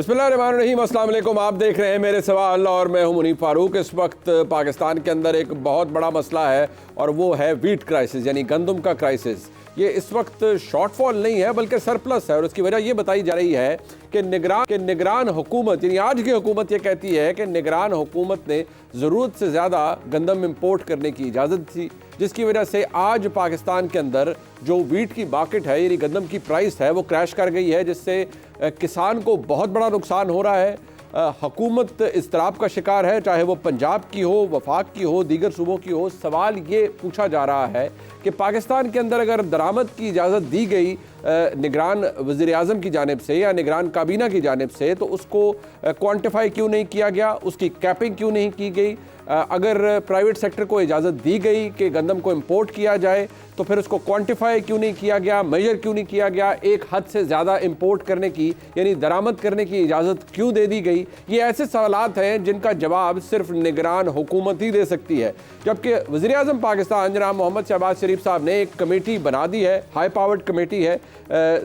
बिस्मिल्लाहिर्रहमानिर्रहीम, अस्सलाम वालेकुम। आप देख रहे हैं मेरे सवाल और मैं हूं मुनीब फारूक। इस वक्त पाकिस्तान के अंदर एक बहुत बड़ा मसला है और वो है वीट क्राइसिस, यानी गंदम का क्राइसिस। ये इस वक्त शॉर्टफॉल नहीं है बल्कि सरप्लस है और उसकी वजह ये बताई जा रही है कि निगरान हुकूमत, यानी आज की हुकूमत ये कहती है कि निगरान हुकूमत ने ज़रूरत से ज़्यादा गंदम इम्पोर्ट करने की इजाज़त थी, जिसकी वजह से आज पाकिस्तान के अंदर जो वीट की मार्केट है, यानी गंदम की प्राइस है, वो क्रैश कर गई है, जिससे किसान को बहुत बड़ा नुकसान हो रहा है। हुकूमत इज़्तिराब का शिकार है, चाहे वो पंजाब की हो, वफाक की हो, दीगर सूबों की हो। सवाल ये पूछा जा रहा है कि पाकिस्तान के अंदर अगर दरामद की इजाज़त दी गई निगरान वज़ीर-ए-आज़म की जानिब से या निगरान काबीना की जानिब से, तो उसको क्वान्टिफाई क्यों नहीं किया गया, उसकी कैपिंग क्यों नहीं की गई। अगर प्राइवेट सेक्टर को इजाज़त दी गई कि गंदम को इंपोर्ट किया जाए तो फिर उसको क्वांटिफाई क्यों नहीं किया गया, मेजर क्यों नहीं किया गया, एक हद से ज़्यादा इंपोर्ट करने की यानी दरामद करने की इजाज़त क्यों दे दी गई। ये ऐसे सवालात हैं जिनका जवाब सिर्फ निगरान हुकूमत ही दे सकती है। जबकि वज़ीर-ए-आज़म पाकिस्तान जनाब मोहम्मद शहबाज शरीफ साहब ने एक कमेटी बना दी है, हाई पावर्ड कमेटी है,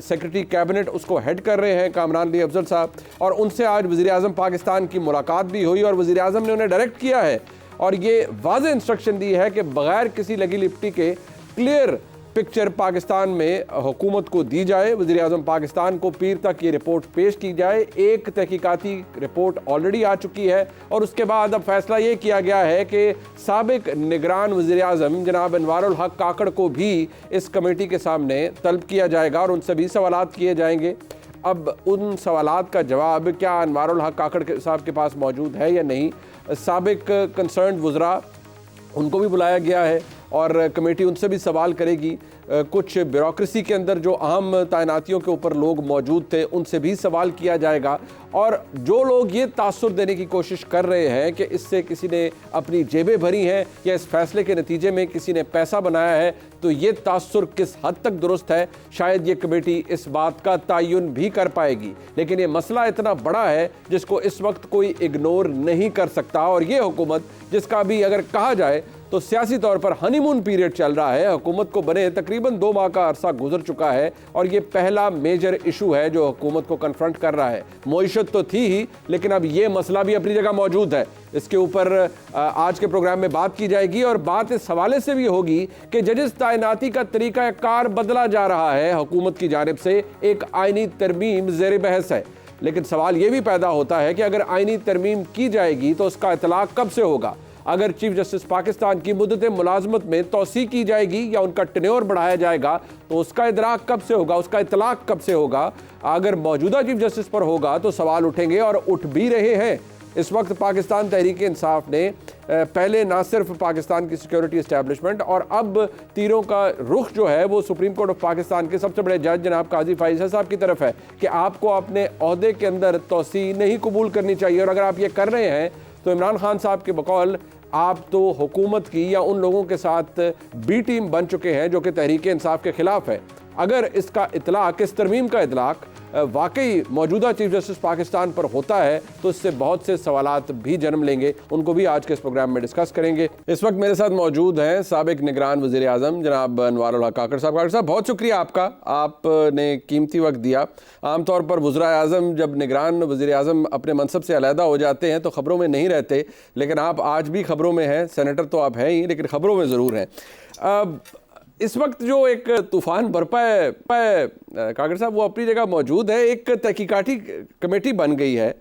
सेक्रेटरी कैबिनेट उसको हेड कर रहे हैं कामरान अली अफजल साहब, और उनसे आज वज़ीर-ए-आज़म पाकिस्तान की मुलाकात भी हुई और वज़ीर-ए-आज़म ने उन्हें डायरेक्ट किया है और ये वाज़ेह इंस्ट्रक्शन दी है कि बग़ैर किसी लगी लिपटी के क्लियर पिक्चर पाकिस्तान में हुकूमत को दी जाए। वज़ीर-ए-आज़म पाकिस्तान को पीर तक ये रिपोर्ट पेश की जाए। एक तहकीकाती रिपोर्ट ऑलरेडी आ चुकी है और उसके बाद अब फैसला ये किया गया है कि साबिक निगरान वज़ीर-ए-आज़म जनाब अनवारुल हक काकड़ को भी इस कमेटी के सामने तलब किया जाएगा और उनसे भी सवालात किए जाएंगे। अब उन सवालात का जवाब क्या अनवारुल हक काकड़ साहब के पास मौजूद है या नहीं। साबिक कंसर्न वज़रा उनको भी बुलाया गया है और कमेटी उनसे भी सवाल करेगी। कुछ ब्यूरोक्रेसी के अंदर जो अहम तैनातियों के ऊपर लोग मौजूद थे उनसे भी सवाल किया जाएगा। और जो लोग ये तासुर देने की कोशिश कर रहे हैं कि इससे किसी ने अपनी जेबें भरी हैं या इस फैसले के नतीजे में किसी ने पैसा बनाया है, तो ये तासुर किस हद तक दुरुस्त है, शायद ये कमेटी इस बात का तयन भी कर पाएगी। लेकिन ये मसला इतना बड़ा है जिसको इस वक्त कोई इग्नोर नहीं कर सकता और ये हुकूमत, जिसका भी अगर कहा जाए तो सियासी तौर पर हनीमून पीरियड चल रहा है, हुकूमत को बने तकरीबन 2 माह का अरसा गुजर चुका है और ये पहला मेजर इशू है जो हुकूमत को कन्फ्रंट कर रहा है। मईशत तो थी ही, लेकिन अब ये मसला भी अपनी जगह मौजूद है। इसके ऊपर आज के प्रोग्राम में बात की जाएगी और बात इस हवाले से भी होगी कि जजेस तैनाती का तरीका कार बदला जा रहा है हुकूमत की जानिब से। एक आईनी तरमीम ज़ेर बहस है, लेकिन सवाल ये भी पैदा होता है कि अगर आईनी तरमीम की जाएगी तो उसका इतलाक़ कब से होगा। अगर चीफ जस्टिस पाकिस्तान की मुद्दत मुलाजमत में तोसी की जाएगी या उनका टेन्योर बढ़ाया जाएगा तो उसका इदराक कब से होगा, उसका इतलाक़ कब से होगा। अगर मौजूदा चीफ जस्टिस पर होगा तो सवाल उठेंगे और उठ भी रहे हैं। इस वक्त पाकिस्तान तहरीक इंसाफ ने पहले ना सिर्फ पाकिस्तान की सिक्योरिटी इस्टेब्लिशमेंट और अब तीरों का रुख जो है वो सुप्रीम कोर्ट ऑफ पाकिस्तान के सबसे बड़े जज जनाब काजी फाइज़ साहब की तरफ है कि आपको अपने ओहदे के अंदर तोसी नहीं कबूल करनी चाहिए। और अगर आप ये कर रहे हैं तो इमरान खान साहब के बकौल आप तो हुकूमत की या उन लोगों के साथ बी टीम बन चुके हैं जो कि तहरीक इंसाफ के ख़िलाफ़ है। अगर इसका इतलाक़, इस तरमीम का इतलाक़ वाकई मौजूदा चीफ जस्टिस पाकिस्तान पर होता है तो इससे बहुत से सवालात भी जन्म लेंगे, उनको भी आज के इस प्रोग्राम में डिस्कस करेंगे। इस वक्त मेरे साथ मौजूद हैं साबिक निगरान वज़ीर-ए-आज़म जनाब अनवारुल हक काकड़ साहब। काकड़ साहब, बहुत शुक्रिया आपका, आपने कीमती वक्त दिया। आमतौर पर वज़ीर-ए-आज़म जब निगरान वज़ीर-ए-आज़म अपने मनसब से अलहदा हो जाते हैं तो ख़बरों में नहीं रहते, लेकिन आप आज भी ख़बरों में हैं। सेनेटर तो आप हैं ही, लेकिन ख़बरों में ज़रूर हैं। इस वक्त जो एक तूफ़ान बरपा है काकड़ साहब, वो अपनी जगह मौजूद है। एक तहकीकाती कमेटी बन गई है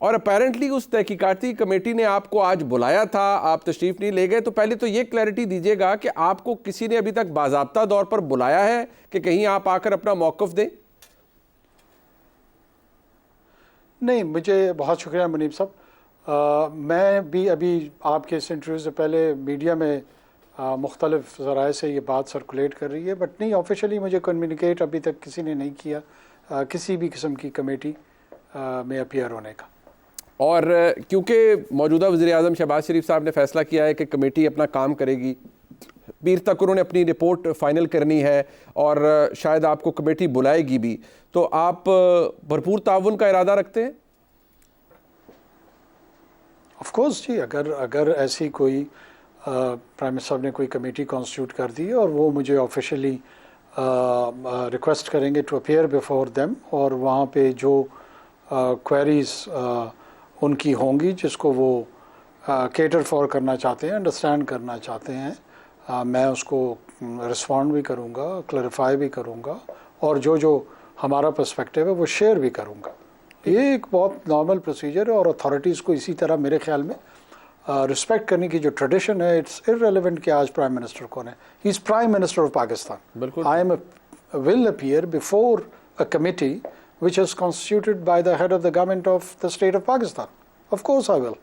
और अपेरेंटली उस तहकीकाती कमेटी ने आपको आज बुलाया था, आप तशरीफ़ नहीं ले गए। तो पहले तो ये क्लैरिटी दीजिएगा कि आपको किसी ने अभी तक बाज़ाब्ता दौर पर बुलाया है कि कहीं आप आकर अपना मौक़िफ़ दें? नहीं, मुझे बहुत शुक्रिया मुनीब साहब। मैं भी अभी आपके इस इंटरव्यू से पहले मीडिया में मुख्तलिफ ज़राए से ये बात सर्कुलेट कर रही है, बट नहीं, ऑफिशियली मुझे कम्युनिकेट अभी तक किसी ने नहीं किया किसी भी किस्म की कमेटी में अपीयर होने का। और क्योंकि मौजूदा वज़ीर-ए-आज़म शहबाज शरीफ साहब ने फ़ैसला किया है कि कमेटी अपना काम करेगी, पीर तक उन्होंने अपनी रिपोर्ट फ़ाइनल करनी है और शायद आपको कमेटी बुलाएगी भी, तो आप भरपूर ताउन का इरादा रखते हैं? ऑफ कोर्स जी, अगर ऐसी कोई प्राइम मिनिस्टर साहब ने कोई कमेटी कॉन्स्टिट्यूट कर दी और वो मुझे ऑफिशियली रिक्वेस्ट करेंगे टू अपीयर बिफोर देम और वहाँ पे जो क्वेरीज उनकी होंगी जिसको वो केटर फॉर करना चाहते हैं, अंडरस्टैंड करना चाहते हैं। मैं उसको रिस्पॉन्ड भी करूँगा, क्लैरिफाई भी करूँगा और जो हमारा पर्सपेक्टिव है वो शेयर भी करूँगा। ये एक बहुत नॉर्मल प्रोसीजर है और अथॉरिटीज़ को इसी तरह मेरे ख्याल में रिस्पेक्ट करने की जो ट्रेडिशन है, इट्स इररेलेवेंट कि आज प्राइम मिनिस्टर कौन है। He is prime minister of Pakistan. I will appear before a committee which is constituted by the head of the government of the state of Pakistan. Of course I will.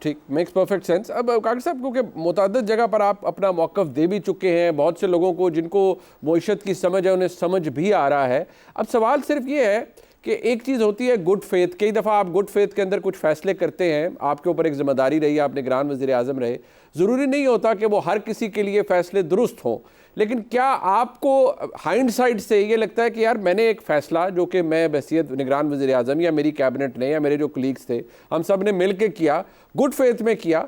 ठीक, makes perfect sense. अब काकड़ साहब, क्योंकि मुतअद्दिद जगह पर आप अपना मौक़िफ़ दे भी चुके हैं, बहुत से लोगों को जिनको मईशत की समझ है उन्हें समझ भी आ रहा है। अब सवाल सिर्फ ये है कि एक चीज़ होती है गुड फेथ, कई दफ़ा आप गुड फेथ के अंदर कुछ फ़ैसले करते हैं, आपके ऊपर एक ज़िम्मेदारी रही, आप निगरान वज़ीर आज़म रहे, ज़रूरी नहीं होता कि वो हर किसी के लिए फ़ैसले दुरुस्त हों, लेकिन क्या आपको हाइंडसाइट से ये लगता है कि यार मैंने एक फ़ैसला जो कि मैं बहसीत निगरान वज़ीर आज़म या मेरी कैबिनेट ने या मेरे जो कलीग्स थे हम सब ने मिल के किया, गुड फेथ में किया,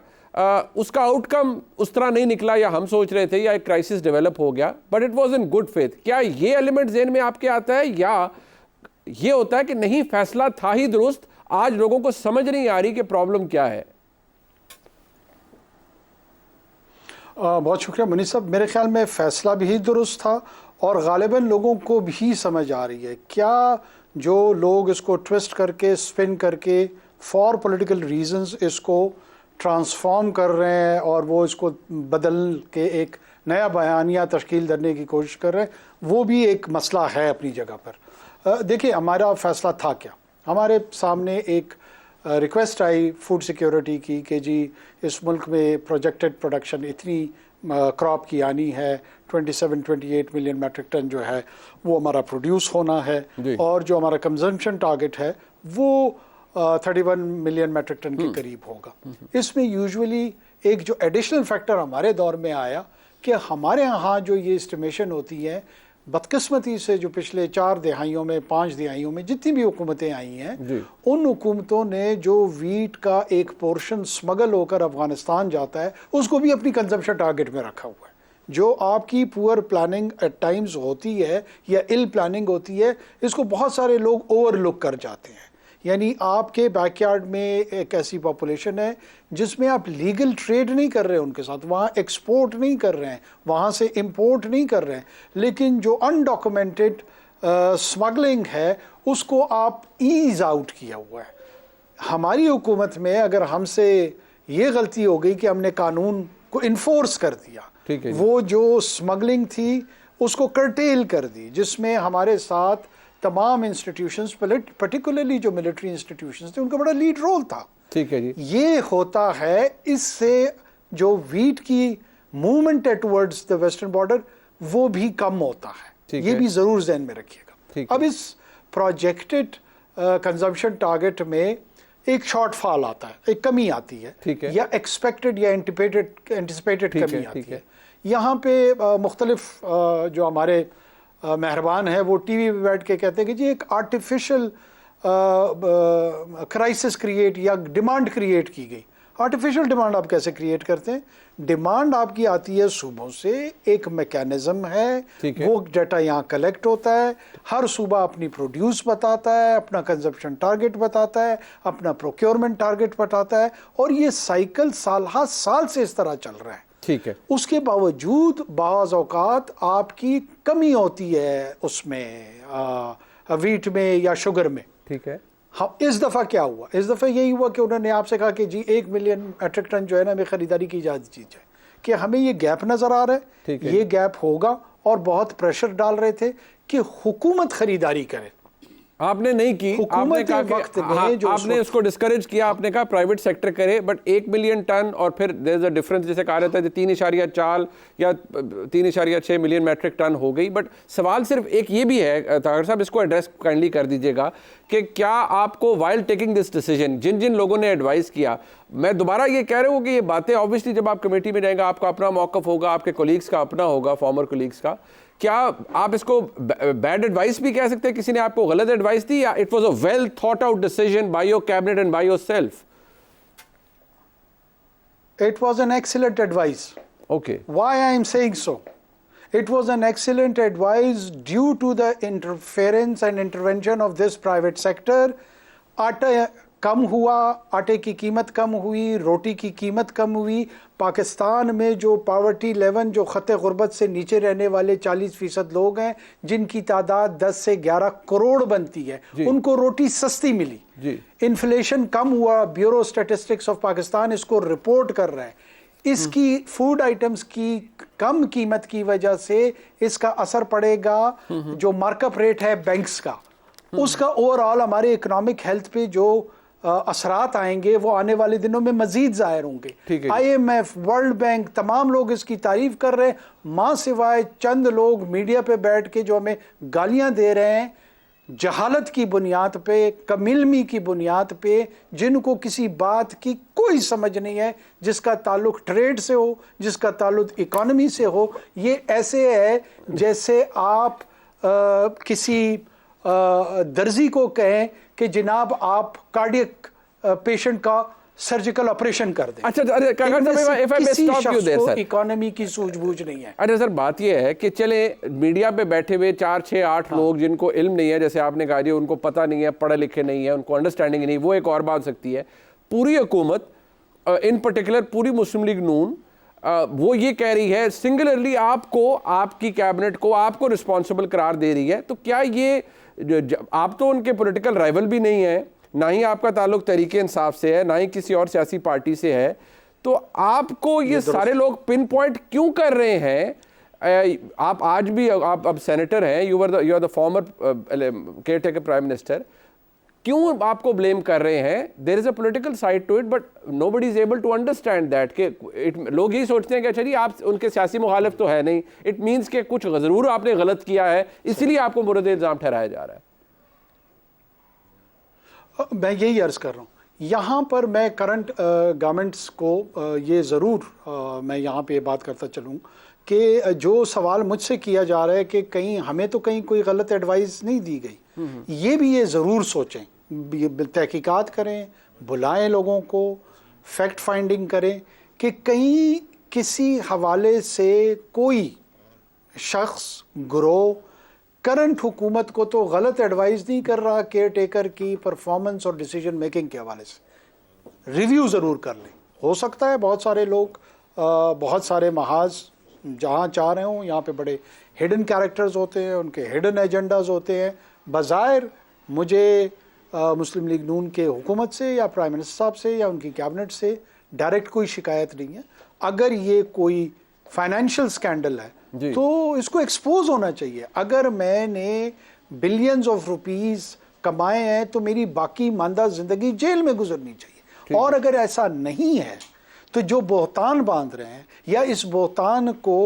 उसका आउटकम उस तरह नहीं निकला या हम सोच रहे थे या एक क्राइसिस डेवलप हो गया, but it was in good faith, क्या ये एलिमेंट ज़हन में आपके आता है या ये होता है कि नहीं फैसला था ही दुरुस्त, आज लोगों को समझ नहीं आ रही कि प्रॉब्लम क्या है? बहुत शुक्रिया मुनीर साहब। मेरे ख्याल में फ़ैसला भी दुरुस्त था और गालिबन लोगों को भी समझ आ रही है। क्या जो लोग इसको ट्विस्ट करके स्पिन करके फॉर पॉलिटिकल रीजंस इसको ट्रांसफॉर्म कर रहे हैं और वो इसको बदल के एक नया बयानिया तश्कील देने की कोशिश कर रहे हैं, वो भी एक मसला है अपनी जगह पर। देखिए हमारा फ़ैसला था क्या, हमारे सामने एक रिक्वेस्ट आई फूड सिक्योरिटी की कि जी इस मुल्क में प्रोजेक्टेड प्रोडक्शन इतनी क्रॉप की आनी है, 27-28 मिलियन मेट्रिक टन जो है वो हमारा प्रोड्यूस होना है और जो हमारा कंजम्पशन टारगेट है वो 31 मिलियन मेट्रिक टन के करीब होगा। इसमें यूजुअली एक जो एडिशनल फैक्टर हमारे दौर में आया कि हमारे यहाँ जो ये एस्टिमेशन होती है, बदकिस्मती से जो पिछले 4 दिहाइयों में 5 दिहाइयों में जितनी भी हुकूमतें आई हैं, उन हुकूमतों ने जो वीट का एक पोर्शन स्मगल होकर अफगानिस्तान जाता है उसको भी अपनी कंजम्पशन टारगेट में रखा हुआ है। जो आपकी पुअर प्लानिंग एट टाइम्स होती है या इल प्लानिंग होती है, इसको बहुत सारे लोग ओवरलुक कर जाते हैं। यानी आपके बैकयार्ड में एक ऐसी पॉपुलेशन है जिसमें आप लीगल ट्रेड नहीं कर रहे हैं उनके साथ, वहाँ एक्सपोर्ट नहीं कर रहे हैं, वहाँ से इंपोर्ट नहीं कर रहे हैं, लेकिन जो अनडॉक्यूमेंटेड स्मगलिंग है उसको आप ईज आउट किया हुआ है। हमारी हुकूमत में अगर हमसे ये गलती हो गई कि हमने कानून को इन्फोर्स कर दिया, वो जो स्मगलिंग थी उसको कर्टेल कर दी, जिसमें हमारे साथ तमाम इंस्टीट्यूशंस, पर्टिकुलरली जो मिलिट्री इंस्टीट्यूशंस थे, उनका बड़ा लीड रोल था। ठीक है जी। ये होता है, इससे जो वीट की मूवमेंट है टुवर्ड्स द वेस्टर्न बॉर्डर वो भी कम होता है, ये भी जरूर ध्यान में रखिएगा। अब इस प्रोजेक्टेड कंजम्पशन टारगेट में एक शॉर्टफॉल आता है, एक कमी आती है, या एक्सपेक्टेड या एंटिसिपेटेड कमी आती है। यहाँ पे मुख्तलिफ जो हमारे मेहरबान है वो टीवी पे बैठ के कहते हैं कि जी एक आर्टिफिशियल क्राइसिस क्रिएट या डिमांड क्रिएट की गई। आर्टिफिशियल डिमांड आप कैसे क्रिएट करते हैं? डिमांड आपकी आती है सूबों से, एक मैकेनिज्म है, वो डाटा यहाँ कलेक्ट होता है, हर सूबा अपनी प्रोड्यूस बताता है, अपना कंजप्शन टारगेट बताता है, अपना प्रोक्योरमेंट टारगेट बताता है, और ये साइकिल साल हर साल से इस तरह चल रहा है। ठीक है। उसके बावजूद बाज़ औकात आपकी कमी होती है उसमें, वीट में या शुगर में। ठीक है। हाँ, इस दफ़ा क्या हुआ? इस दफ़ा यही हुआ कि उन्होंने आपसे कहा कि जी 1 मिलियन मेट्रिक टन जो है ना हमें ख़रीदारी की इजाज़त दी जाए, कि हमें ये गैप नज़र आ रहा है, ये गैप होगा, और बहुत प्रेशर डाल रहे थे कि हुकूमत ख़रीदारी करे। आपने नहीं की, आपने कहा कि आपने उसको डिस्करेज किया, आपने कहा प्राइवेट सेक्टर करे, बट 1 मिलियन टन और फिर देयर इज अ डिफरेंस, जैसे कहा रहता है 3.4 या 3.6 मिलियन मैट्रिक टन हो गई। बट सवाल सिर्फ एक ये भी है ताहिर साहब, इसको एड्रेस काइंडली कर दीजिएगा कि क्या आपको वाइल टेकिंग दिस डिसीजन जिन जिन लोगों ने एडवाइस किया, मैं दोबारा ये कह रहा हूँ कि ये बातें ऑब्वियसली जब आप कमेटी में जाएंगे आपका अपना मौक़िफ़ होगा, आपके कोलीग्स का अपना होगा, फॉर्मर कोलीग्स का, क्या आप इसको बैड एडवाइस भी कह सकते हैं, किसी ने आपको गलत एडवाइस दी, या it was a well thought out decision by your cabinet and by yourself? It was an excellent advice. Okay. Why I am saying so? It was an excellent advice due to the interference and intervention of this private sector आटा कम हुआ, आटे की कीमत कम हुई, रोटी की कीमत कम हुई। पाकिस्तान में जो पावर्टी लेवल, जो ख़त गुर्बत से नीचे रहने वाले 40% लोग हैं, जिनकी तादाद 10 से 11 करोड़ बनती है, उनको रोटी सस्ती मिली। इन्फ्लेशन कम हुआ। ब्यूरो स्टैटिस्टिक्स ऑफ पाकिस्तान इसको रिपोर्ट कर रहा है। इसकी फूड आइटम्स की कम कीमत की वजह से इसका असर पड़ेगा। जो मार्कअप रेट है बैंक्स का, उसका ओवरऑल हमारे इकोनॉमिक हेल्थ पे जो असरात आएंगे वो आने वाले दिनों में मजीद जाहिर होंगे। IMF, वर्ल्ड बैंक, तमाम लोग इसकी तारीफ कर रहे हैं, मां सिवाय चंद लोग मीडिया पे बैठ के जो हमें गालियां दे रहे हैं जहालत की बुनियाद पे, कमिलमी की बुनियाद पे, जिनको किसी बात की कोई समझ नहीं है, जिसका ताल्लुक ट्रेड से हो, जिसका ताल्लुक इकोनॉमी से हो। ये ऐसे है जैसे आप किसी दर्जी को कहें कि जनाब आप कार्डियक पेशेंट का सर्जिकल ऑपरेशन कर दें। अच्छा, इकोनॉमी की सूझबूझ नहीं है। अच्छा सर, बात यह है कि चले मीडिया पे बैठे हुए 4, 6, 8 लोग जिनको इल्म नहीं है, जैसे आपने कहा, उनको पता नहीं है, पढ़े लिखे नहीं है, उनको अंडरस्टैंडिंग नहीं, वो एक और बात सकती है। पूरी हुकूमत, इन पर्टिकुलर पूरी मुस्लिम लीग नून, वो ये कह रही है सिंगुलरली आपको, आपकी कैबिनेट को आपको रिस्पॉन्सिबल करार दे रही है। तो क्या ये, आप तो उनके पॉलिटिकल राइवल भी नहीं है, ना ही आपका ताल्लुक तहरीके इंसाफ से है, ना ही किसी और सियासी पार्टी से है, तो आपको ये सारे लोग पिन पॉइंट क्यों कर रहे हैं? आप आज भी, आप अब सेनेटर हैं, you are the former care taker prime minister, क्यों आपको ब्लेम कर रहे हैं? There is a political side to it, but nobody is able to understand that कि लोग यही सोचते हैं कि अच्छा जी आप उनके सियासी मुखालिफ तो है नहीं, इट मीन्स कि कुछ ज़रूर आपने गलत किया है, इसलिए आपको मुर्द इल्ज़ाम ठहराया जा रहा है। मैं यही अर्ज़ कर रहा हूँ, यहाँ पर मैं करंट गवर्नमेंट्स को ये ज़रूर मैं यहाँ पे बात करता चलूँ कि जो सवाल मुझसे किया जा रहा है कि कहीं हमें तो कहीं कोई गलत एडवाइस नहीं दी गई, ये भी ये ज़रूर सोचें, तहकीकात करें, बुलाएं लोगों को, फैक्ट फाइंडिंग करें कि कहीं किसी हवाले से कोई शख्स, ग्रोह करंट हुकूमत को तो गलत एडवाइस नहीं कर रहा केयर टेकर की परफॉर्मेंस और डिसीजन मेकिंग के हवाले से। रिव्यू ज़रूर कर लें। हो सकता है बहुत सारे लोग बहुत सारे महाज जहाँ चाह रहे हों, यहाँ पे बड़े हिडन कैरेक्टर्स होते हैं, उनके हिडन एजेंडाज होते हैं। बज़ाहिर मुझे मुस्लिम लीग नून के हुकूमत से या प्राइम मिनिस्टर साहब से या उनकी कैबिनेट से डायरेक्ट कोई शिकायत नहीं है। अगर ये कोई फाइनेंशियल स्कैंडल है तो इसको एक्सपोज होना चाहिए। अगर मैंने बिलियंस ऑफ रुपीस कमाए हैं तो मेरी बाकी मानदा जिंदगी जेल में गुजरनी चाहिए। और अगर ऐसा नहीं है तो जो बोहतान बांध रहे हैं या इस बोहतान को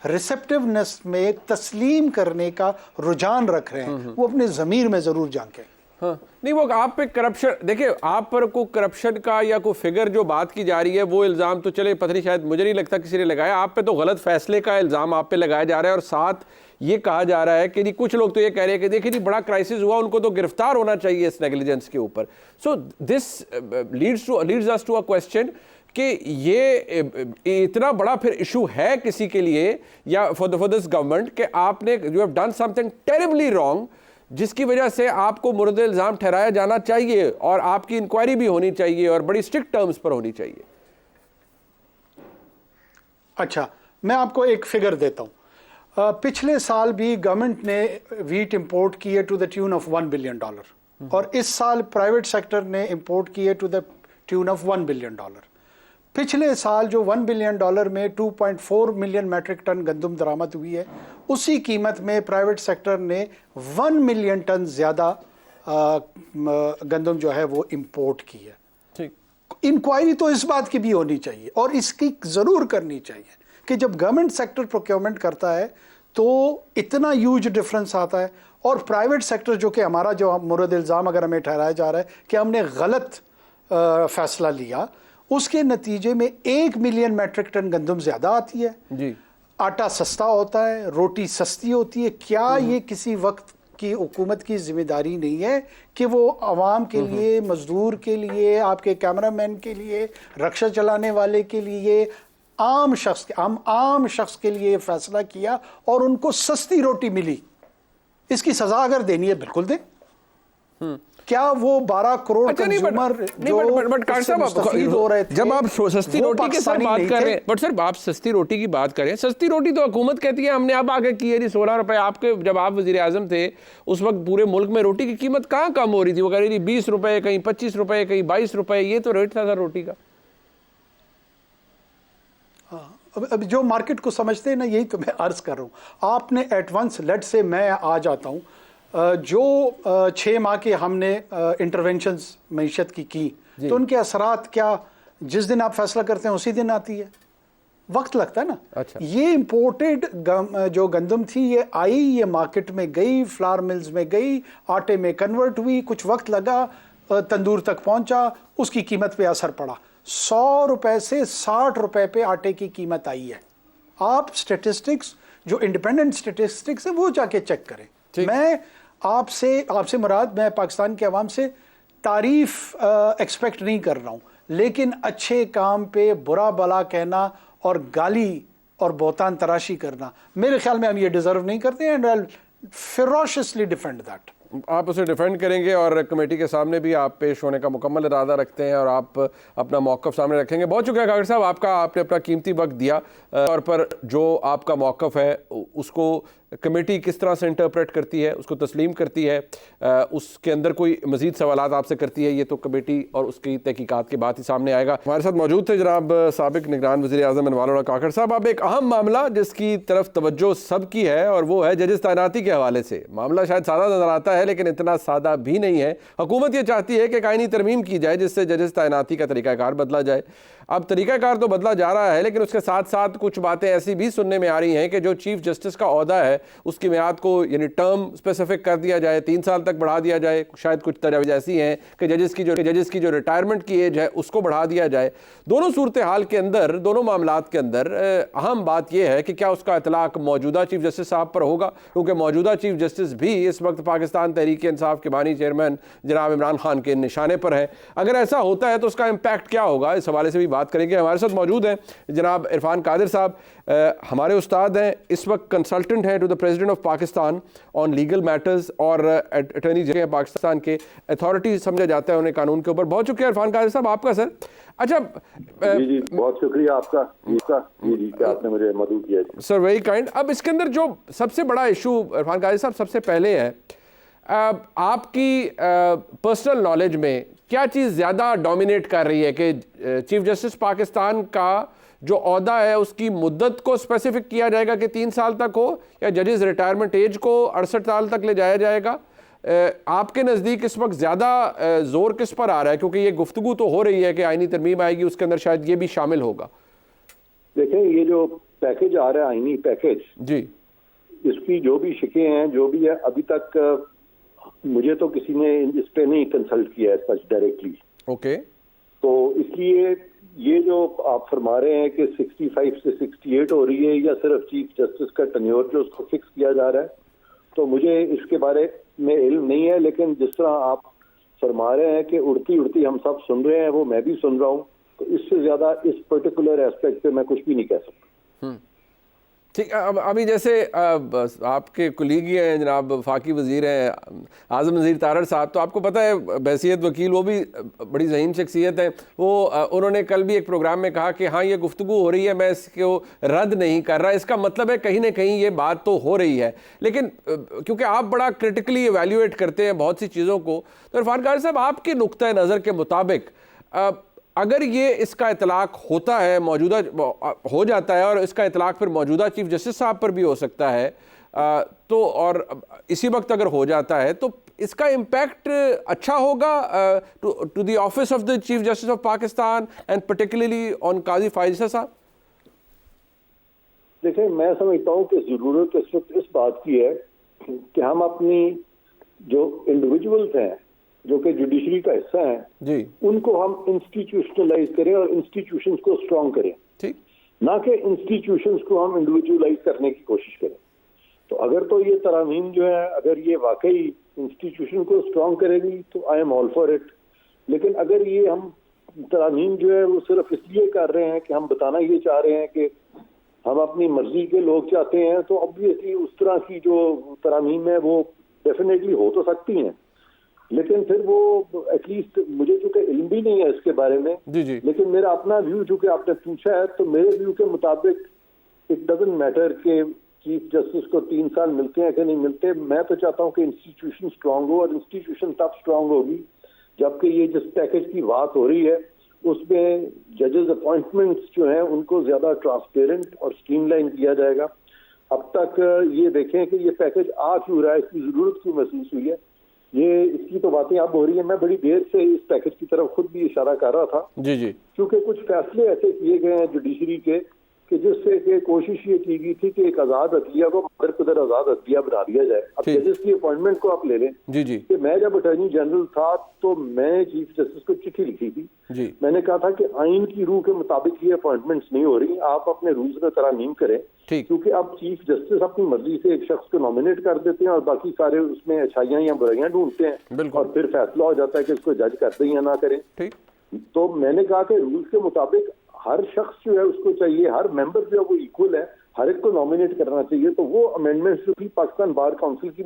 रिसेप्टिवनेस में तस्लीम करने का रुझान रख रहे हैं, वो अपने ज़मीर में ज़रूर झांकें। हाँ, नहीं, वो आप पे करप्शन, देखिए आप पर को करप्शन का या कोई फिगर जो बात की जा रही है वो इल्ज़ाम तो चले पता नहीं, शायद मुझे नहीं लगता किसी ने लगाया। आप पे तो गलत फैसले का इल्ज़ाम आप पे लगाया जा रहा है, और साथ ये कहा जा रहा है कि जी कुछ लोग तो ये कह रहे हैं कि देखिए जी बड़ा क्राइसिस हुआ, उनको तो गिरफ्तार होना चाहिए इस नेग्लिजेंस के ऊपर। So this leads us to a question कि ये इतना बड़ा फिर इशू है किसी के लिए या फॉर दिस गवर्नमेंट कि आपने you have done something terribly wrong, जिसकी वजह से आपको मुर्द इल्ज़ाम ठहराया जाना चाहिए और आपकी इंक्वायरी भी होनी चाहिए और बड़ी स्ट्रिक्ट टर्म्स पर होनी चाहिए। अच्छा, मैं आपको एक फिगर देता हूं। पिछले साल भी गवर्नमेंट ने वीट इंपोर्ट किए to the tune of $1 billion, और इस साल प्राइवेट सेक्टर ने इंपोर्ट किए to the tune of $1 billion. पिछले साल जो $1 बिलियन में 2.4 मिलियन मैट्रिक टन गंदम दरामद हुई है, उसी कीमत में प्राइवेट सेक्टर ने 1 मिलियन टन ज़्यादा गंदम जो है वो इंपोर्ट की है। ठीक, इंक्वायरी तो इस बात की भी होनी चाहिए और इसकी ज़रूर करनी चाहिए कि जब गवर्नमेंट सेक्टर प्रोक्योरमेंट करता है तो इतना ह्यूज डिफरेंस आता है, और प्राइवेट सेक्टर जो कि हमारा जो मुर्द इल्ज़ाम अगर हमें ठहराया जा रहा है कि हमने गलत फैसला लिया, उसके नतीजे में 1 मिलियन मैट्रिक टन गंदम ज्यादा आती है जी, आटा सस्ता होता है, रोटी सस्ती होती है। क्या ये किसी वक्त की हुकूमत की जिम्मेदारी नहीं है कि वो आवाम के लिए, मजदूर के लिए, आपके कैमरामैन के लिए, रक्षा चलाने वाले के लिए, आम शख्स के लिए फैसला किया और उनको सस्ती रोटी मिली? इसकी सजा अगर देनी है बिल्कुल दें। क्या वो 12 करोड़ अच्छा नहीं, कंज्यूमर बट कार साहब हो रहे थे, जब आप सस्ती रोटी की सर बात कर रहे हैं, बट सर आप सस्ती रोटी की बात करें, सस्ती रोटी तो हुकूमत कहती है हमने अब आगे की है जी 16 रुपए। आपके जब आप वजीर आजम थे उस वक्त पूरे मुल्क में रोटी की कीमत कहाँ कम हो रही थी? वो कह रही थी 20 रुपए, कहीं 25 रुपए, कहीं 22 रुपए, ये तो रेट था सर रोटी का। अब जो मार्केट को समझते हैं ना, यही तो मैं अर्ज कर रहा हूँ। आपने एट वंस लेट से मैं आ जाता हूँ, जो 6 माह के हमने इंटरवेंशंस मईशत की तो उनके असरात क्या जिस दिन आप फैसला करते हैं उसी दिन आती है? वक्त लगता है ना। अच्छा। ये इंपोर्टेड जो गंदम थी ये आई, ये मार्केट में गई, फ्लावर मिल्स में गई, आटे में कन्वर्ट हुई, कुछ वक्त लगा, तंदूर तक पहुंचा, उसकी कीमत पे असर पड़ा। 100 रुपए से 60 रुपए पे आटे की कीमत आई है। आप स्टेटिस्टिक्स जो इंडिपेंडेंट स्टेटिस्टिक्स है वो जाके चेक करें। मैं आपसे मुराद, मैं पाकिस्तान के अवाम से तारीफ एक्सपेक्ट नहीं कर रहा हूं, लेकिन अच्छे काम पे बुरा भला कहना और गाली और बहुतान तराशी करना, मेरे ख्याल में हम ये डिजर्व नहीं करते हैं। And I ferociously defend that. आप उसे डिफेंड करेंगे और कमेटी के सामने भी आप पेश होने का मुकम्मल इरादा रखते हैं और आप अपना मौक़िफ़ सामने रखेंगे। बहुत शुक्रिया कागर साहब, आपका, आपने अपना कीमती वक्त दिया। और पर जो आपका मौक़िफ़ है उसको कमेटी किस तरह से इंटरप्रेट करती है, उसको तस्लीम करती है, उसके अंदर कोई मज़ीद सवालात आपसे करती है, ये तो कमेटी और उसकी तहकीकात के बाद ही सामने आएगा। हमारे साथ मौजूद थे जनाब साबिक निगरान वज़ीर आज़म अनवार काकर साहब। अब एक अहम मामला जिसकी तरफ तवज्जो सबकी है और वो है जजेस तैनाती के हवाले से। मामला शायद सादा नज़र आता है लेकिन इतना सादा भी नहीं है। हुकूमत ये चाहती है कि कानूनी तरमीम की जाए जिससे जजेस तैनाती का तरीक़ाकार बदला जाए। अब तरीक़ाकार तो बदला जा रहा है लेकिन उसके साथ साथ कुछ बातें ऐसी भी सुनने में आ रही हैं कि जो चीफ जस्टिस का ओहदा है उसकी मियाद को यानी टर्म स्पेसिफिक कर दिया जाए, 3 साल तक बढ़ा दिया जाए। शायद कुछ तजवीज़ ऐसी हैं कि जजेस की जो रिटायरमेंट की एज है उसको बढ़ा दिया जाए। दोनों सूरत हाल के अंदर, दोनों मामलात के अंदर अहम बात यह है कि क्या उसका इतलाक मौजूदा चीफ जस्टिस साहब पर होगा, क्योंकि मौजूदा चीफ जस्टिस भी इस वक्त पाकिस्तान तहरीक इंसाफ के बानी चेयरमैन जनाब इमरान खान के निशाने पर है। अगर ऐसा होता है तो उसका इम्पैक्ट क्या होगा, इस हवाले से भी बात करेंगे। हमारे साथ मौजूद हैं जनाब इरफान कादिर साहब, हमारे उस्ताद हैं, इस वक्त कंसल्टेंट हैं to the president of Pakistan on legal matters और अटॉर्नी जनरल पाकिस्तान के, अथॉरिटी समझा जाता है उन्हें कानून के ऊपर। बहुत शुक्रिया इरफान कादिर साहब आपका सर। अच्छा जी बहुत शुक्रिया आपका जी कि आपने मुझे मदद किया सर, वेरी काइंड। अब इसके अंदर जो सबसे बड़ा इशू इरफान कादिर साहब सबसे पहले है, आपकी पर्सनल नॉलेज में क्या चीज़ ज़्यादा डोमिनेट कर रही है कि चीफ जस्टिस पाकिस्तान का जो ओहदा है उसकी मुद्दत को स्पेसिफिक किया जाएगा कि 3 साल तक हो, या जजेस रिटायरमेंट एज को 68 साल तक ले जाया जाएगा? आपके नज़दीक इस वक्त ज़्यादा जोर किस पर आ रहा है, क्योंकि ये गुफ्तगू तो हो रही है कि आईनी तरमीम आएगी उसके अंदर शायद ये भी शामिल होगा? देखें, ये जो पैकेज आ रहा है आईनी पैकेज जी, इसकी जो भी शिकें हैं, जो भी है, अभी तक मुझे तो किसी ने इस पे नहीं कंसल्ट किया है सच डायरेक्टली। ओके। तो इसलिए ये जो आप फरमा रहे हैं कि 65 से 68 हो रही है या सिर्फ चीफ जस्टिस का टेन्योर जो उसको फिक्स किया जा रहा है, तो मुझे इसके बारे में इल्म नहीं है। लेकिन जिस तरह आप फरमा रहे हैं कि उड़ती उड़ती हम सब सुन रहे हैं, वो मैं भी सुन रहा हूँ, तो इससे ज्यादा इस पर्टिकुलर एस्पेक्ट पे मैं कुछ भी नहीं कह सकता। ठीक। अब अभी जैसे आपके कुलीग ही हैं जनाब फाकी वज़ीर हैं आज़म नज़ीर तारड़ साहब, तो आपको पता है बहसीत वकील वो भी बड़ी ज़हीन शख्सियत है। वो उन्होंने कल भी एक प्रोग्राम में कहा कि हाँ ये गुफ्तगू हो रही है, मैं इसको रद्द नहीं कर रहा, इसका मतलब है कहीं ना कहीं ये बात तो हो रही है। लेकिन क्योंकि आप बड़ा क्रिटिकली एवेल्यूएट करते हैं बहुत सी चीज़ों को, तो इरफान कादिर साहब आपके नुक्ता नज़र के मुताबिक अगर ये इसका इतलाक होता है, मौजूदा हो जाता है और इसका इतलाक फिर मौजूदा चीफ जस्टिस साहब पर भी हो सकता है, तो और इसी वक्त अगर हो जाता है तो इसका इम्पैक्ट अच्छा होगा to the office of the chief justice of Pakistan and particularly on Qazi Faez साहब? देखिए, मैं समझता हूँ कि ज़रूरत इस वक्त इस बात की है कि हम अपनी जो इंडिविजुअल्स हैं जो कि जुडिशरी का हिस्सा है जी, उनको हम इंस्टीट्यूशनलाइज करें और इंस्टीट्यूशंस को स्ट्रॉन्ग करें, ठीक, ना कि इंस्टीट्यूशंस को हम इंडिविजुअलाइज करने की कोशिश करें। तो अगर तो ये तरामीम जो है अगर ये वाकई इंस्टीट्यूशन को स्ट्रॉन्ग करेगी तो I am all for it. लेकिन अगर ये हम तरामीम जो है वो सिर्फ इसलिए कर रहे हैं कि हम बताना ये चाह रहे हैं कि हम अपनी मर्जी के लोग चाहते हैं, तो ऑब्वियसली उस तरह की जो तरामीम है वो डेफिनेटली हो तो सकती हैं, लेकिन फिर वो एटलीस्ट मुझे चूंकि इल्म भी नहीं है इसके बारे में, जी जी, लेकिन मेरा अपना व्यू चूंकि आपने पूछा है, तो मेरे व्यू के मुताबिक इट डजंट मैटर कि चीफ जस्टिस को 3 साल मिलते हैं कि नहीं मिलते। मैं तो चाहता हूं कि इंस्टीट्यूशन स्ट्रांग हो, और इंस्टीट्यूशन तब स्ट्रांग होगी जबकि ये जिस पैकेज की बात हो रही है उसमें जजेस अपॉइंटमेंट्स जो हैं उनको ज्यादा ट्रांसपेरेंट और स्ट्रीमलाइन किया जाएगा। अब तक ये देखें कि ये पैकेज आ क्यों रहा है, इसकी जरूरत क्यों महसूस हुई है, ये इसकी तो बातें अब हो रही है। मैं बड़ी देर से इस पैकेज की तरफ खुद भी इशारा कर रहा था, जी जी, क्योंकि कुछ फैसले ऐसे किए गए हैं जुडिशरी के कि जिससे कि कोशिश ये की गई थी कि एक आजाद अदलिया को मदर कदर आजाद अदलिया बना दिया जाए। अब जजेस की अपॉइंटमेंट को आप ले लें, जी जी, कि मैं जब अटॉर्नी जनरल था तो मैं चीफ जस्टिस को चिट्ठी लिखी थी जी, मैंने कहा था कि आइन की रूह के मुताबिक ये अपॉइंटमेंट्स नहीं हो रही, आप अपने रूल्स में तरमीम करें, क्योंकि अब चीफ जस्टिस अपनी मर्जी से एक शख्स को नॉमिनेट कर देते हैं और बाकी सारे उसमें अच्छाइयां या बुराइयां ढूंढते हैं और फिर फैसला हो जाता है कि इसको जज कर दें या ना करें। तो मैंने कहा कि रूल्स के मुताबिक हर शख्स जो है उसको चाहिए, हर मेंबर जो है वो इक्वल है, हर एक को नॉमिनेट करना चाहिए। तो वो अमेंडमेंट्स जो थी पाकिस्तान बार काउंसिल की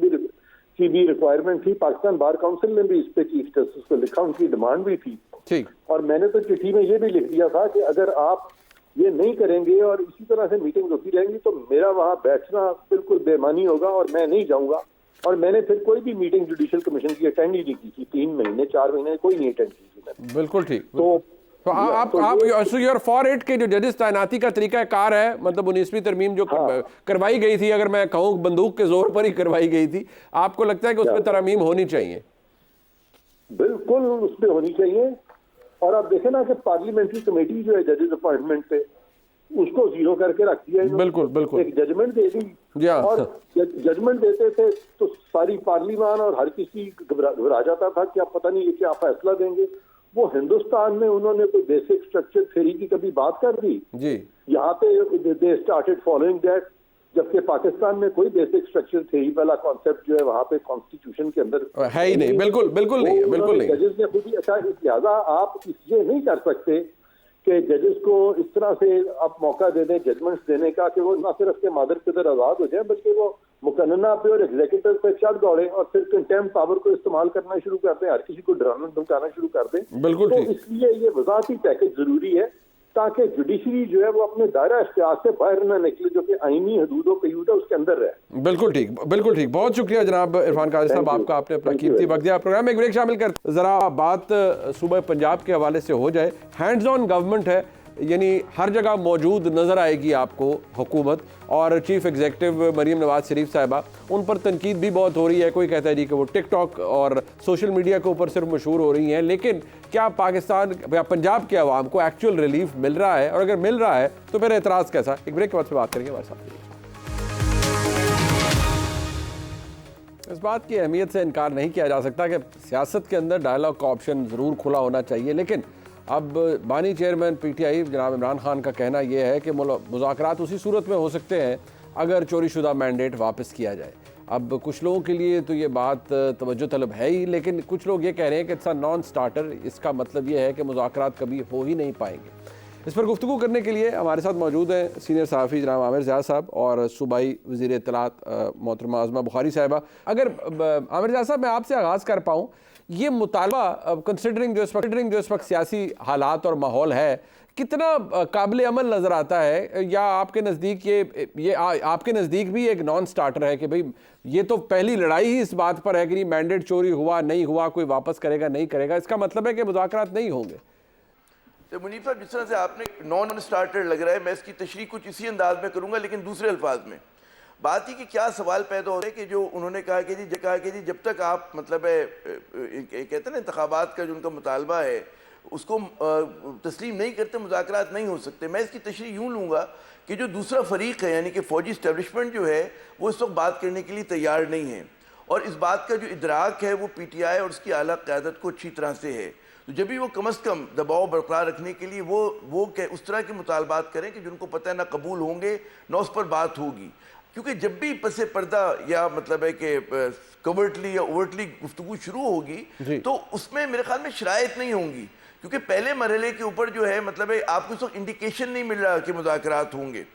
भी रिक्वायरमेंट थी, पाकिस्तान बार काउंसिल ने भी इस पे चीफ जस्टिस को लिखा, उनकी डिमांड भी थी। ठीक, और मैंने तो चिट्ठी में ये भी लिख दिया था कि अगर आप ये नहीं करेंगे और इसी तरह से मीटिंग होती रहेंगी तो मेरा वहां बैठना बिल्कुल बेमानी होगा और मैं नहीं जाऊंगा। और मैंने फिर कोई भी मीटिंग जुडिशियल कमीशन की अटेंड ही नहीं की थी, 3 महीने 4 महीने कोई नहीं अटेंड की थी मैंने। बिल्कुल ठीक। तो आप यूर फॉर इट के जो जजेस तैनाती का तरीका कार है, मतलब 19वीं तरमीम जो करवाई गई थी, अगर मैं कहूँ बंदूक के जोर पर ही करवाई गई थी, आपको लगता है कि उसमें तरमीम होनी चाहिए? बिल्कुल उसमें होनी चाहिए। और आप देखें ना कि पार्लियामेंट्री कमेटी जो है जजेस अपॉइंटमेंट पे उसको जीरो करके रख दिया। बिल्कुल बिल्कुल, एक जजमेंट दे दी और जजमेंट देते थे तो सारी पार्लियामान और हर किसी घबरा जाता था कि आप पता नहीं ये क्या फैसला देंगे। वो हिंदुस्तान में उन्होंने कोई बेसिक स्ट्रक्चर थ्योरी की कभी बात कर दी जी, यहाँ पे दे स्टार्टेड फॉलोइंग दैट, जबकि पाकिस्तान में कोई बेसिक स्ट्रक्चर थ्योरी वाला कॉन्सेप्ट जो है वहाँ पे कॉन्स्टिट्यूशन के अंदर है ही नहीं। बिल्कुल बिल्कुल नहीं, बिल्कुल नहीं। जजेस ने खुद ही अच्छा, लिहाजा आप ये नहीं कर सकते कि जजेस को इस तरह से आप मौका दे दें जजमेंट्स देने का कि वो ना सिर्फ के मादर कदर आजाद हो जाए बल्कि वो मुकन्ना पे और एग्जीक्यूटिव पे चढ़ दौड़े और फिर कंटेम्प्ट पावर को इस्तेमाल करना शुरू कर दें, हर किसी को डराना धमकाना शुरू कर दें। बिल्कुल तो इसलिए ये वजाहती पैकेज जरूरी है ताकि जुडिशरी जो है वो अपने दायरा इख्तियार से बाहर ना निकले, जो कि आईनी हदूदों पे यूदा उसके अंदर रहे। बिल्कुल ठीक, बिल्कुल ठीक। बहुत शुक्रिया जनाब इरफान काजी साहब, आपका आपने अपना कीमती वक्त दिया। प्रोग्राम में एक ब्रेक शामिल कर जरा बात सूबा पंजाब के हवाले से हो जाए। हैंड्स ऑन गवर्नमेंट है, यानी हर जगह मौजूद नज़र आएगी आपको हुकूमत, और चीफ एग्जीक्यूटिव मरीम नवाज शरीफ साहिबा, उन पर तनकीद भी बहुत हो रही है। कोई कहता है जी कि वो टिकटॉक और सोशल मीडिया के ऊपर सिर्फ मशहूर हो रही हैं, लेकिन क्या पाकिस्तान या पंजाब के अवाम को एक्चुअल रिलीफ मिल रहा है? और अगर मिल रहा है तो फिर एतराज़ कैसा? एक ब्रेक के बाद से बात करेंगे हमारे साथ। इस बात की अहमियत से इनकार नहीं किया जा सकता कि सियासत के अंदर डायलॉग का ऑप्शन ज़रूर खुला होना चाहिए, लेकिन अब बानी चेयरमैन पीटीआई जनाब इमरान खान का कहना यह है कि मुज़ाकरात उसी सूरत में हो सकते हैं अगर चोरीशुदा मैंडेट वापस किया जाए। अब कुछ लोगों के लिए तो ये बात तवज्जो तलब है ही, लेकिन कुछ लोग ये कह रहे हैं कि इट्स अ नॉन स्टार्टर। इसका मतलब ये है कि मुज़ाकरात कभी हो ही नहीं पाएंगे। इस पर गुफ्तगू करने के लिए हमारे साथ मौजूद हैं सीनियर सहाफ़ी जनाब आमिर ज़िया साहब और सूबाई वज़ीर इत्तलात मोहतरमा आज़मा बुखारी साहिबा। अगर आमिर ज़िया साहब मैं आपसे आगाज़ कर पाऊँ, ये मुतालबा कंसिडरिंग जो इस वक्त सियासी हालात और माहौल है, कितना काबिल अमल नज़र आता है? या आपके नज़दीक ये आपके नज़दीक भी एक नॉन स्टार्टर है कि भाई ये तो पहली लड़ाई ही इस बात पर है कि नहीं मैंडेट चोरी हुआ नहीं हुआ, कोई वापस करेगा नहीं करेगा, इसका मतलब है कि मुज़ाकरात नहीं होंगे? तो मुनीफ साहब, जिस तरह से आपने नॉन स्टार्टर लग रहा है, मैं इसकी तशरीह कुछ इसी अंदाज में करूँगा लेकिन दूसरे अल्फाज में। बात ही कि क्या सवाल पैदा हो रहा है कि जो उन्होंने कहा कि जी जब तक आप मतलब है कहते हैं ना इंतखाबात का जो उनका मुतालबा है उसको तस्लीम नहीं करते, मुज़ाकरात नहीं हो सकते। मैं इसकी तशरीह यूँ लूँगा कि जो दूसरा फरीक है यानी कि फ़ौजी इस्टेब्लिशमेंट जो है वो इस वक्त बात करने के लिए तैयार नहीं है, और इस बात का जो इदराक है वो PTI और उसकी आला क़यादत को अच्छी तरह से है। तो जब भी वो कम अज़ कम दबाव बरकरार रखने के लिए वो उस तरह के मुतालबात करें कि जिनको पता है ना कबूल होंगे ना उस पर बात होगी, क्योंकि जब भी पसे पर्दा या मतलब है कि कवर्टली या ओवर्टली गुफ्तगू शुरू होगी तो उसमें मेरे ख्याल में शराइत नहीं होंगी, क्योंकि पहले मरहले के ऊपर जो है मतलब है आपको इस वक्त इंडिकेशन नहीं मिल रहा कि मुज़ाकरात होंगे।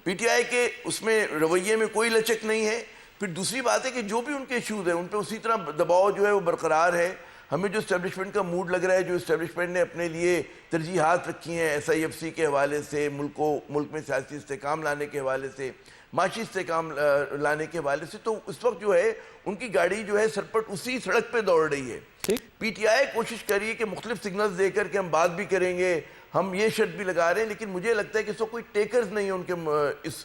PTI के उसमें रवैये में कोई लचक नहीं है, फिर दूसरी बात है कि जो भी उनके इश्यूज हैं उन पर उसी तरह दबाव जो है वो बरकरार है। हमें जो इस्टेब्लिशमेंट का मूड लग रहा है, जो इस्टेब्लिशमेंट ने अपने लिए तरजीहात रखी हैं SIFC के हवाले से, मुल्क में सियासी इस्तेकाम लाने के हवाले से, माशी इस्तेकाम लाने के हवाले से, तो उस वक्त जो है उनकी गाड़ी जो है सरपट उसी सड़क पे दौड़ रही है। PTI कोशिश कर रही है कि मुख्तलिफ सिग्नल्स देकर के हम बात भी करेंगे, हम ये शर्त भी लगा रहे हैं, लेकिन मुझे लगता है कि इसको कोई टेकर्स नहीं है उनके इस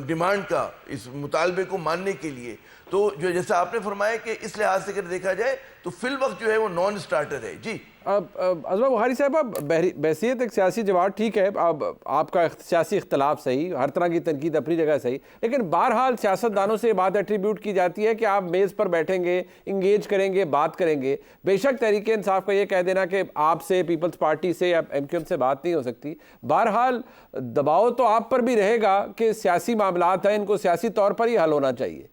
डिमांड का, इस मुतालबे को मानने के लिए। तो जो जैसा आपने फरमाया कि इस लिहाज से अगर देखा जाए तो फिल वक्त जो है वो नॉन स्टार्टर है। जी अज़मा बुखारी साहब, अब बहसीत एक सियासी जवाब ठीक है, अब आपका सियासी इख्तलाफ सही, हर तरह की तनकीद अपनी जगह सही, लेकिन बहरहाल सियासतदानों से बात एट्रीब्यूट की जाती है कि आप मेज़ पर बैठेंगे, इंगेज करेंगे, बात करेंगे। बेशक तहरीक इंसाफ का ये कह देना कि आपसे, पीपल्स पार्टी से या MQM से बात नहीं हो सकती, बहरहाल दबाव तो आप पर भी रहेगा कि सियासी मामलात हैं, इनको सियासी तौर पर ही हल होना चाहिए।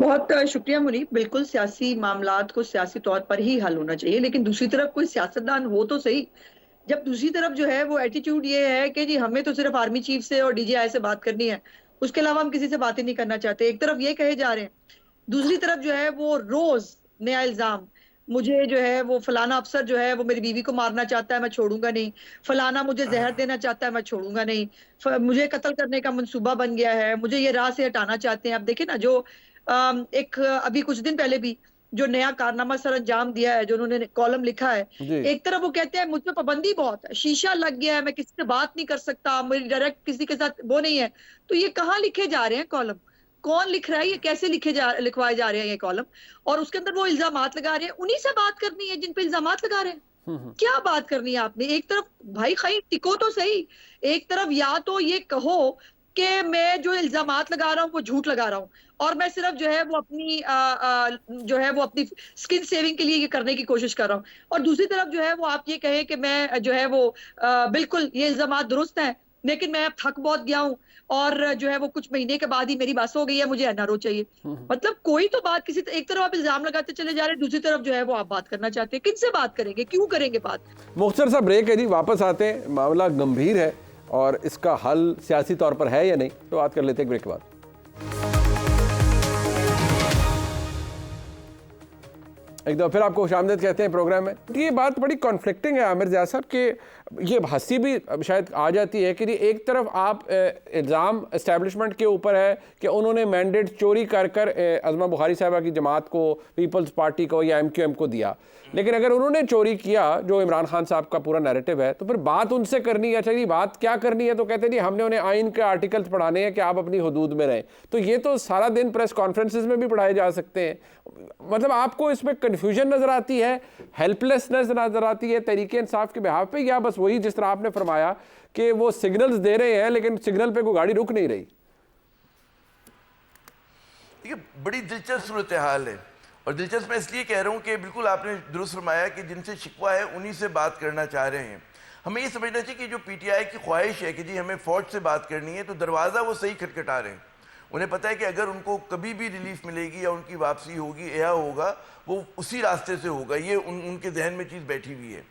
बहुत शुक्रिया मुनीब। बिल्कुल सियासी मामलात को सियासी तौर पर ही हल होना चाहिए, लेकिन दूसरी तरफ कोई सियासतदान हो तो सही, जब दूसरी तरफ जो है वो एटीट्यूड ये है कि जी हमें तो सिर्फ आर्मी चीफ से और DGI से बात करनी है, उसके अलावा हम किसी से बात ही नहीं करना चाहते। एक तरफ ये कहे जा रहे हैं, दूसरी तरफ जो है वो रोज नया इल्जाम, मुझे जो है वो फलाना अफसर जो है वो मेरी बीवी को मारना चाहता है, मैं छोड़ूंगा नहीं, फलाना मुझे जहर देना चाहता है, मैं छोड़ूंगा नहीं, मुझे कत्ल करने का मंसूबा बन गया है, मुझे ये राह से हटाना चाहते हैं। अब देखिए ना, जो एक अभी कुछ दिन पहले भी जो नया कारनामा सर अंजाम दिया है, जो उन्होंने कॉलम लिखा है, एक तरफ वो कहते हैं मुझ पे पाबंदी बहुत है, शीशा लग गया है, मैं किसी से बात नहीं कर सकता, मेरी डायरेक्ट किसी के साथ वो नहीं है। तो ये कहाँ लिखे जा रहे हैं कॉलम, कौन लिख रहा है, ये कैसे लिखवाए जा रहे हैं ये कॉलम, और उसके अंदर वो इल्जामात लगा रहे हैं, उन्हीं से बात करनी है जिन पे इल्जामात लगा रहे हैं। क्या बात करनी है आपने? एक तरफ भाई खाई टिको तो सही, एक तरफ या तो ये कहो कि मैं जो इल्जामात लगा रहा हूँ वो झूठ लगा रहा हूँ और मैं सिर्फ जो है वो अपनी जो है वो अपनी स्किन सेविंग के लिए ये करने की कोशिश कर रहा हूँ, और दूसरी तरफ जो है वो आप ये कहें कि मैं जो है वो बिल्कुल ये इल्जामात दुरुस्त हैं, लेकिन मैं अब थक बहुत गया हूँ और जो है वो कुछ महीने के बाद ही मेरी बस हो गई है, मुझे NRO चाहिए। मतलब कोई तो बात किसी एक तरफ आप इल्जाम लगाते चले जा रहे हैं, दूसरी तरफ जो है वो आप बात करना चाहते हैं। किनसे बात करेंगे, क्यों करेंगे बात? मुख्तर साहब ब्रेक है जी, वापस आते हैं। मामला गंभीर है और इसका हल सियासी तौर पर है या नहीं, तो बात कर लेते हैं ब्रेक के बाद। एक दफ़ा फिर आपको खुशामदीद कहते हैं प्रोग्राम में। ये बात बड़ी कॉन्फ्लिक्टिंग है आमिर ज़िया साहब कि ये हंसी भी शायद आ जाती है कि एक तरफ आप इल्ज़ाम इस्टेब्लिशमेंट के ऊपर है कि उन्होंने मैंडेट चोरी कर अज़मा बुखारी साहबा की जमात को, पीपल्स पार्टी को या MQM को दिया, लेकिन अगर उन्होंने चोरी किया, जो इमरान खान साहब का पूरा नैरेटिव है, तो फिर बात उनसे करनी है। अच्छा जी बात क्या करनी है, तो कहते हैं जी हमने उन्हें आइन के आर्टिकल्स पढ़ाने हैं कि आप अपनी हदूद में रहें। तो ये तो सारा दिन प्रेस कॉन्फ्रेंसेस में भी पढ़ाए जा सकते हैं। मतलब आपको इसमें कन्फ्यूजन नज़र आती है, हेल्पलेसनेस नज़र आती है तहरीक इंसाफ के बिहाफ पे, या बस वही जिस तरह आपने फरमाया कि वो सिग्नल्स दे रहे हैं लेकिन सिग्नल पे कोई गाड़ी रुक नहीं रही? ये बड़ी दिलचस्प सूरत हाल है, और दिलचस्प मैं इसलिए कह रहा हूँ कि बिल्कुल आपने दुरुस्त फरमाया कि जिनसे शिकवा है उन्हीं से बात करना चाह रहे हैं। हमें ये समझना चाहिए कि जो PTI की ख्वाहिश है कि जी हमें फ़ौज से बात करनी है, तो दरवाज़ा वो सही खटखटा रहे हैं। उन्हें पता है कि अगर उनको कभी भी रिलीफ मिलेगी या उनकी वापसी होगी, एहा होगा, वो उसी रास्ते से होगा। ये उनके जहन में चीज़ बैठी हुई है।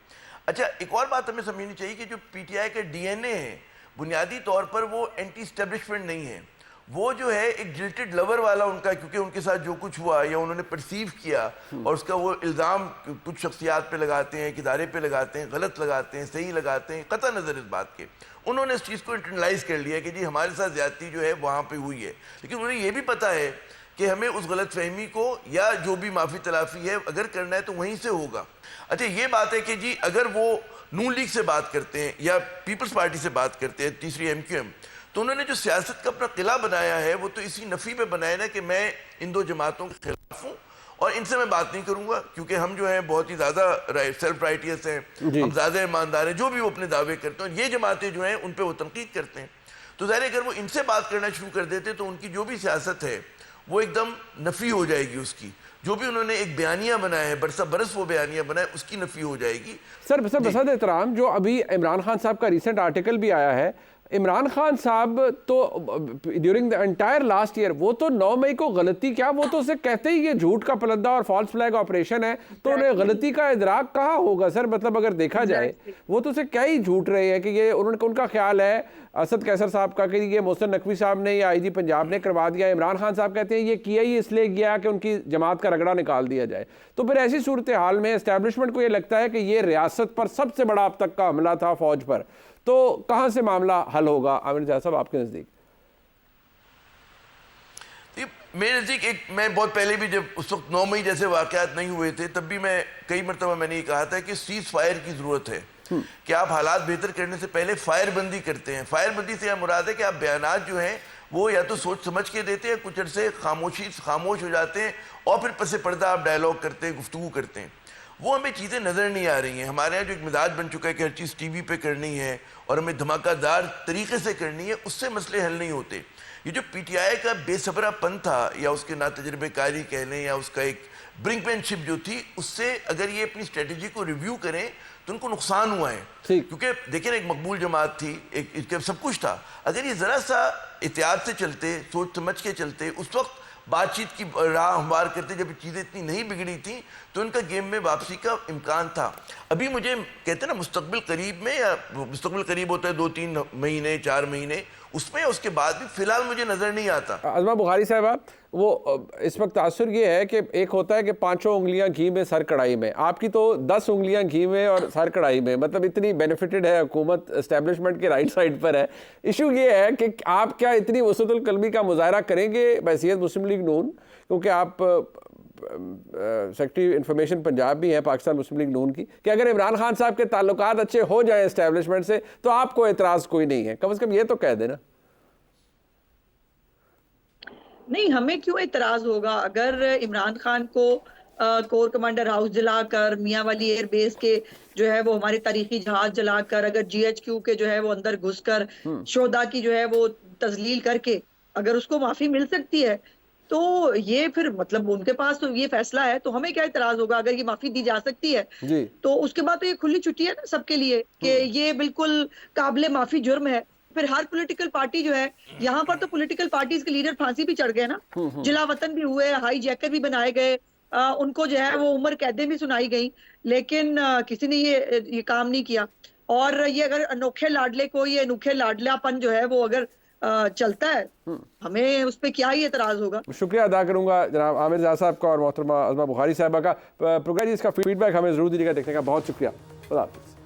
अच्छा, एक और बात हमें समझनी चाहिए कि जो PTI का DNA है, बुनियादी तौर पर वो एंटी स्टैब्लिशमेंट नहीं है। वो जो है एक गिल्टेड लवर वाला उनका, क्योंकि उनके साथ जो कुछ हुआ या उन्होंने परसीव किया और उसका वो इल्ज़ाम कुछ शख्सियात पे लगाते हैं, एक इदारे पे लगाते हैं, गलत लगाते हैं, सही लगाते हैं, कतई नज़र इस बात के, उन्होंने इस चीज़ को इंटरनलाइज कर लिया कि जी हमारे साथ ज़्यादती जो है वहाँ पे हुई है। लेकिन उन्हें ये भी पता है कि हमें उस गलत फहमी को या जो भी माफ़ी तलाफ़ी है अगर करना है तो वहीं से होगा। अच्छा, ये बात है कि जी अगर वो नून लीग से बात करते हैं या पीपल्स पार्टी से बात करते हैं, तीसरी MQM, तो उन्होंने जो सियासत का अपना किला बनाया है वो तो इसी नफ़ी पे बनाया ना कि मैं इन दो जमातों के खिलाफ हूँ और इनसे मैं बात नहीं करूँगा, क्योंकि हम जो हैं बहुत ही ज़्यादा सेल्फ राइटियस हैं, हम ज़्यादा ईमानदार हैं, जो भी वो अपने दावे करते हैं। ये जमातें जो हैं उन पर वो तनकीद करते हैं। तो ज़ाहिर अगर वो इनसे बात करना शुरू कर देते तो उनकी जो भी सियासत है वो एकदम नफ़ी हो जाएगी। उसकी जो भी उन्होंने एक बयानिया बनाया है, बरसा बरस वो बयानिया बनाया, उसकी नफ़ी हो जाएगी। सर बसद एहतराम, जो अभी इमरान खान साहब का रिसेंट आर्टिकल भी आया है इमरान खान साहब तो during the entire last year, वो तो 9 मई को गलती क्या, वो तो उसे कहते ही ये झूठ का पलंदा और फॉल्स फ्लैग ऑपरेशन है, तो उन्हें गलती का इदराक कहाँ होगा सर? मतलब अगर देखा जाए वो तो उसे क्या ही झूठ रहे हैं कि ये उनका ख्याल है असद कैसर साहब का कि ये मोहसिन नकवी साहब ने या आईजी पंजाब ने करवा दिया। इमरान खान साहब कहते हैं ये किया ही इसलिए गया कि उनकी जमात का रगड़ा निकाल दिया जाए। तो फिर ऐसी सूरत हाल में एस्टैब्लिशमेंट को ये लगता है कि ये रियासत पर सबसे बड़ा अब तक का हमला था फौज पर, तो कहां से मामला हल होगा? आमिर जाज साहब आपके नजदीक? मेरे नज़दीक मैं बहुत पहले भी जब उस वक्त 9 मई जैसे वाक़यात नहीं हुए थे तब भी मैं कई मरतबा मैंने ये कहा था कि सीज़ फायर की ज़रूरत है, कि आप हालात बेहतर करने से पहले फायरबंदी करते हैं। फायरबंदी से यह मुराद है कि आप बयानात जो हैं वो या तो सोच समझ के देते हैं, कुछ अरसे खामोश हो जाते हैं और फिर पसे पर्दा आप डायलॉग करते हैं, गुफ्तगू करते हैं। वो हमें चीज़ें नज़र नहीं आ रही हैं। हमारे यहाँ जो एक मिजाज बन चुका है कि हर चीज़ टीवी पे करनी है और हमें धमाकेदार तरीके से करनी है, उससे मसले हल नहीं होते। ये जो पीटीआई का बेसबरापन था या उसके ना तजर्बेकारी कह लें या उसका एक ब्रिंकमैनशिप जो थी, उससे अगर ये अपनी स्ट्रेटजी को रिव्यू करें तो उनको नुकसान हुआ है। क्योंकि देखिए ना, एक मकबूल जमात थी, एक सब कुछ था। अगर ये ज़रा सा एहतियात से चलते, सोच समझ के चलते, उस वक्त बातचीत की राह हमवार करते, जब चीज़ें इतनी नहीं बिगड़ी थी तो उनका गेम में वापसी का इम्कान था। अभी मुझे कहते हैं ना मुस्तकबिल करीब में, या मुस्तकबिल करीब होता है 2-3 महीने 4 महीने, उसमें उसके बाद भी फिलहाल मुझे नज़र नहीं आता। अज़मा बुखारी साहबा, वो इस वक्त तासुर ये है कि एक होता है कि 5 उंगलियां घी में सर कढ़ाई में, आपकी तो 10 उंगलियां घी में और सर कढ़ाई में, मतलब इतनी बेनिफिटेड है हुकूमत, एस्टेब्लिशमेंट के राइट साइड पर है। इशू ये है कि आप क्या इतनी वसअतुल कल्बी का मुजाहरा करेंगे बहसीयत मुस्लिम लीग नून, क्योंकि आप सेक्रेटरी इंफॉर्मेशन पंजाब भी है पाकिस्तान मुस्लिम लीग नून की, कि अगर इमरान खान साहब के ताल्लुकात अच्छे हो जाए एस्टेब्लिशमेंट से तो आपको एतराज़ कोई नहीं है? कम से कम ये तो कह देना। नहीं, हमें क्यों एतराज होगा? अगर इमरान खान को कोर कमांडर हाउस जलाकर, मियां वाली एयरबेस के जो है वो हमारे तारीखी जहाज जलाकर, अगर GHQ के जो है वो अंदर घुसकर शोधा की जो है वो तजलील करके अगर उसको माफी मिल सकती है तो ये फिर मतलब उनके पास तो ये फैसला है, तो हमें क्या इतराज होगा? अगर ये माफी दी जा सकती है तो उसके बाद तो ये खुली छुट्टी है ना सबके लिए कि ये बिल्कुल काबिले माफी जुर्म है। फिर हर पॉलिटिकल पार्टी जो है, यहाँ पर तो पॉलिटिकल पार्टीज के लीडर फांसी भी चढ़ गए ना, जलावतन भी हुए, हाई जैकर भी बनाए गए, उनको जो है वो उम्र कैदें भी सुनाई गई, लेकिन किसी ने ये काम नहीं किया। और ये अगर अनोखे लाडले को ये अनोखे लाडलापन जो है वो अगर चलता है, हमें उस पर क्या ही एतराज होगा। शुक्रिया अदा करूंगा जनाब आमिर जाज साहब का और मोहतरमा अज़मा बुखारी साहबा का। प्रोग्राम इसका फीडबैक हमें जरूर दीजिएगा, देखने का बहुत शुक्रिया। खुदा हाफिज़।